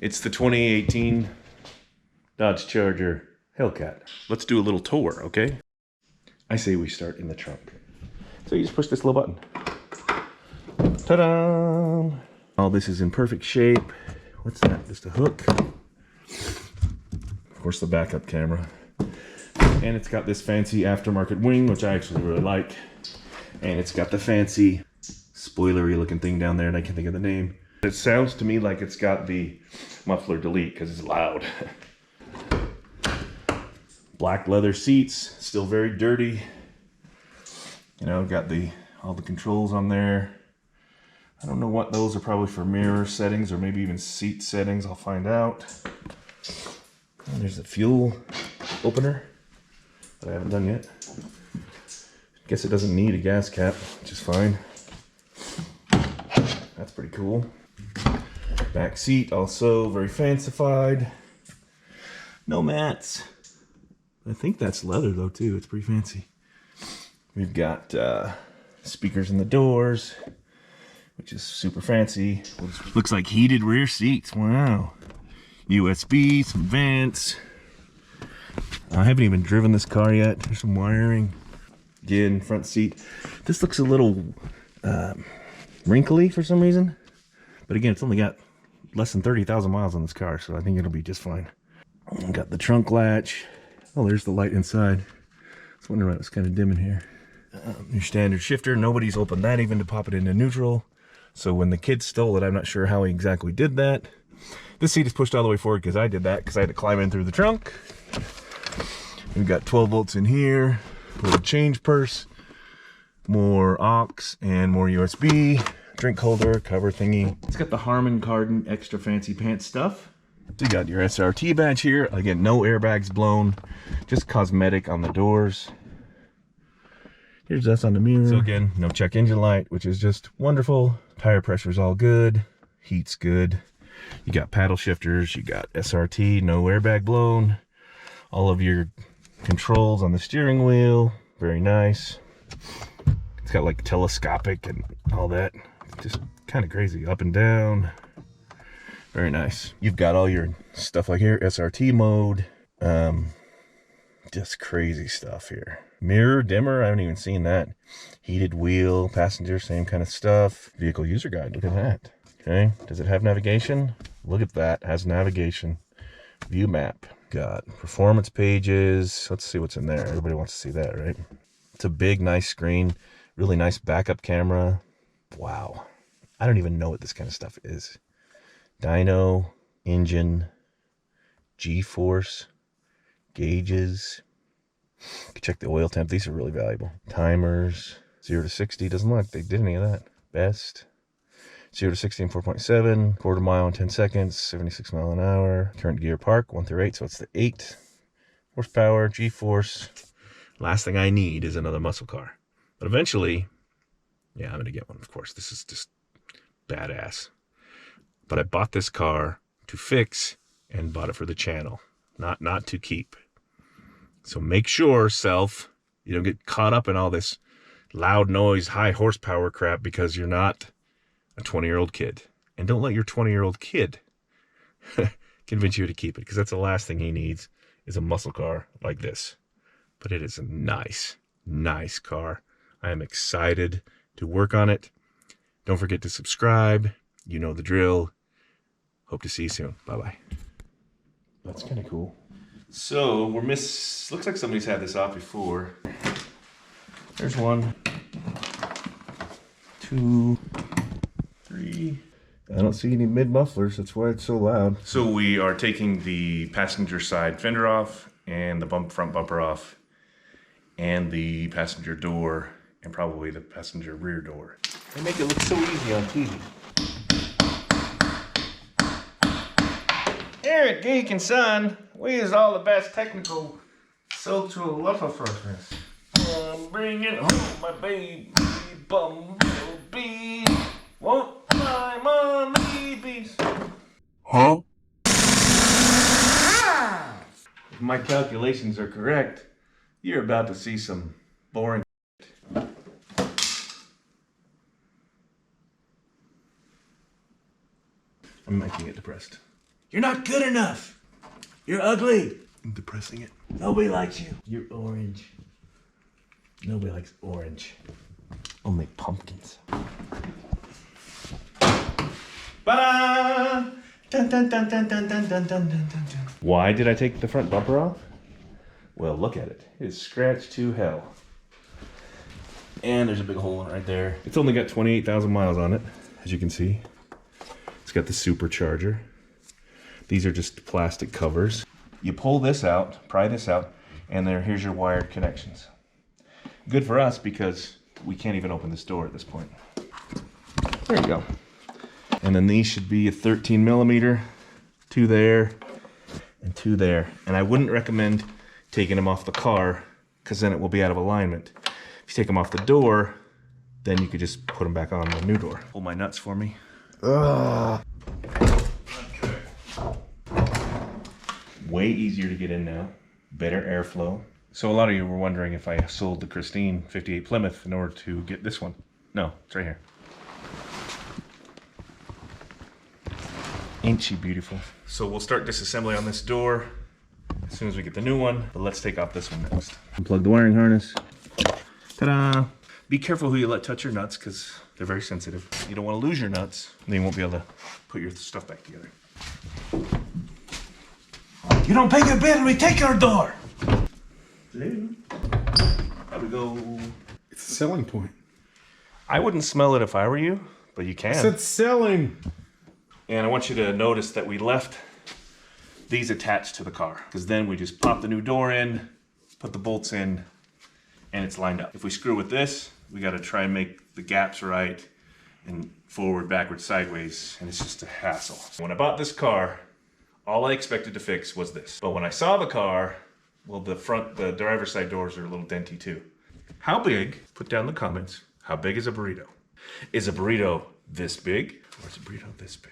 It's the 2018 Dodge Charger Hellcat. Let's do a little tour, okay? I say we start in the trunk. So you just push this little button. Ta-da! All this is in perfect shape. What's that? Just a hook. Of course, the backup camera. And it's got this fancy aftermarket wing, which I actually really like. And it's got the fancy spoilery looking thing down there, and I can't think of the name. It sounds to me like it's got the muffler delete because it's loud. Black leather seats, still very dirty. You know, got all the controls on there. I don't know what those are, probably for mirror settings or maybe even seat settings. I'll find out. And there's the fuel opener that I haven't done yet. Guess it doesn't need a gas cap, which is fine. That's pretty cool. Back seat also very fancified. No mats. I think that's leather though too. It's pretty fancy. We've got speakers in the doors, which is super fancy. Looks like heated rear seats. Wow. USB, some vents. I haven't even driven this car yet. There's some wiring. Again, front seat. This looks a little wrinkly for some reason. But again, it's only got less than 30,000 miles on this car, so I think it'll be just fine. Got the trunk latch. Oh, there's the light inside. I was wondering why it was kind of dim in here. Your standard shifter. Nobody's opened that even to pop it into neutral. So when the kids stole it, I'm not sure how he exactly did that. This seat is pushed all the way forward because I did that because I had to climb in through the trunk. We've got 12 volts in here. A little change purse. More aux and more USB. Drink holder, cover thingy. It's got the Harman Kardon extra fancy pants stuff. So you got your SRT badge here. Again, no airbags blown, just cosmetic on the doors. Here's us on the mirror. So again, no check engine light, which is just wonderful. Tire pressure's all good. Heat's good. You got paddle shifters, you got SRT, no airbag blown. All of your controls on the steering wheel, very nice. It's got like telescopic and all that. Just kind of crazy, up and down. Very nice. You've got all your stuff like here, SRT mode. Just crazy stuff here. Mirror dimmer, I haven't even seen that. Heated wheel, passenger, same kind of stuff. Vehicle user guide, look at that. Okay, does it have navigation? Look at that, has navigation. View map. Got performance pages. Let's see what's in there. Everybody wants to see that, right? It's a big, nice screen. Really nice backup camera. Wow. I don't even know what this kind of stuff is. Dyno, engine, G-force, gauges. You can check the oil temp. These are really valuable. Timers, 0 to 60. Doesn't look like they did any of that. Best. 0 to 60 in 4.7. Quarter mile in 10 seconds. 76 mile an hour. Current gear park, 1 through 8. So it's the 8. Horsepower, G-force. Last thing I need is another muscle car. But eventually, yeah, I'm going to get one, of course. This is just badass. But I bought this car to fix and bought it for the channel, not to keep. So make sure, self, you don't get caught up in all this loud noise, high horsepower crap because you're not a 20-year-old kid. And don't let your 20-year-old kid convince you to keep it, because that's the last thing he needs is a muscle car like this. But it is a nice, nice car. I am excited to work on it. Don't forget to subscribe. You know the drill. Hope to see you soon. Bye-bye. That's kind of cool. So looks like somebody's had this off before. There's 1, 2, 3. I don't see any mid mufflers. That's why it's so loud. So we are taking the passenger side fender off and the front bumper off and the passenger door and probably the passenger rear door. They make it look so easy on TV. Here at Geek and Son, we use all the best technical social love-affairs. Bring it home, my baby, bumblebee. Won't climb on the beast. Huh? If my calculations are correct, you're about to see some boring. I'm making it depressed. You're not good enough. You're ugly. I'm depressing it. Nobody likes you. You're orange. Nobody likes orange. I'll make pumpkins. Ba-da! Dun, dun, dun, dun, dun, dun, dun, dun, dun, dun. Why did I take the front bumper off? Well, look at it. It's scratched to hell. And there's a big hole in it right there. It's only got 28,000 miles on it, as you can see. It's got the supercharger. These are just plastic covers. You pull this out, pry this out, and here's your wired connections. Good for us because we can't even open this door at this point. There you go. And then these should be a 13 millimeter, 2 there, and 2 there. And I wouldn't recommend taking them off the car because then it will be out of alignment. If you take them off the door, then you could just put them back on the new door. Pull my nuts for me. Ugh. Okay. Way easier to get in now. Better airflow. So a lot of you were wondering if I sold the Christine 58 Plymouth in order to get this one. No, it's right here. Ain't she beautiful? So we'll start disassembly on this door as soon as we get the new one, but let's take off this one next. Unplug the wiring harness. Ta-da! Be careful who you let touch your nuts because they're very sensitive. You don't want to lose your nuts, and then you won't be able to put your stuff back together. You don't pay your bill and we take your door! There we go. It's a selling point. I wouldn't smell it if I were you, but you can. I said selling. And I want you to notice that we left these attached to the car because then we just pop the new door in, put the bolts in, and it's lined up. If we screw with this, we got to try and make the gaps right and forward, backward, sideways, and it's just a hassle. When I bought this car, all I expected to fix was this. But when I saw the car, well, the driver's side doors are a little denty too. How big? Put down in the comments. How big is a burrito? Is a burrito this big or is a burrito this big?